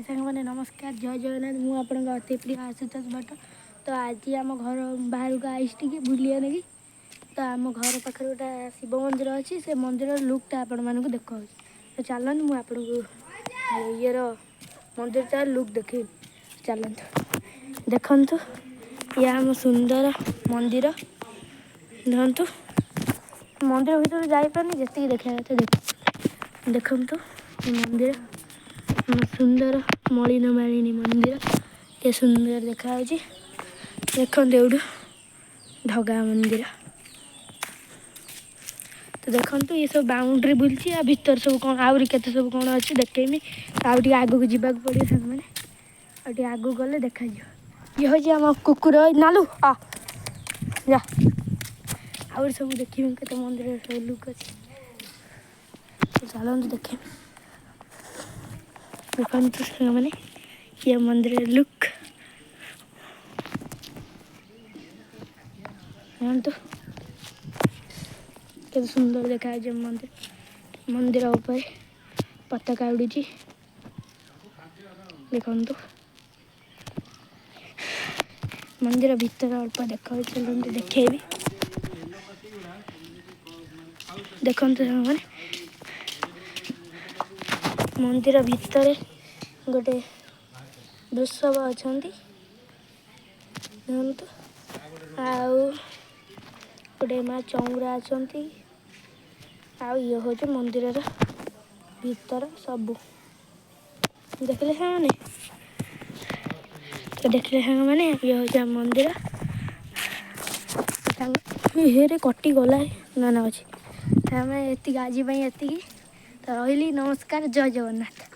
हाय सांग मैंने नमस्कार जय जगन्नाथ मु आप अति प्रिय आशुतोष भट्ट। तो आज आम घर बाहर को आईस टे बुलिया लगी। तो आम घर पाखे गोटे शिव मंदिर अच्छी से मंदिर लुकटा आपण मानक देखा। तो चलत मुझे ये मंदिर तार लुक देख चलत देखु ये आम सुंदर मंदिर देखु मंदिर भर जापारे जी देखा देखु मंदिर सुंदर मलिन मालिनी मंदिर ये सुंदर देखा देखते एवढू ढगा मंदिर। तो देखो ये सब बाउंड्री बुलची आ भीतर सब कौन आउरी केते सब कौन अच्छी देखेमी आगे आगू जावाक पड़े सांग मैंने आगू गले देखा ये हूँ आम कुकुर नालू आ जा आउरी सब देखी के मंदिर सब लुक अच्छी चलते देखे देखते सांग मैंने ये मंदिर लुक तो केते सुंदर देखा मंदिर मंदिर ऊपर पताका उड़ी देखु मंदिर भीतर अल्प देखा चलते देखेबी देखते मैंने मंदिर भितर गोटे वृषभ अच्छा देखु गोटे माँ चौरा अच्छा ये हूँ मंदिर भीतर सबू देखले हाँ मैंने तो देखले हाँ मैंने ये हूँ मंदिर हेरे कटी गला ना ना अच्छी आम ये आज ये तो रही नमस्कार जय जगन्नाथ।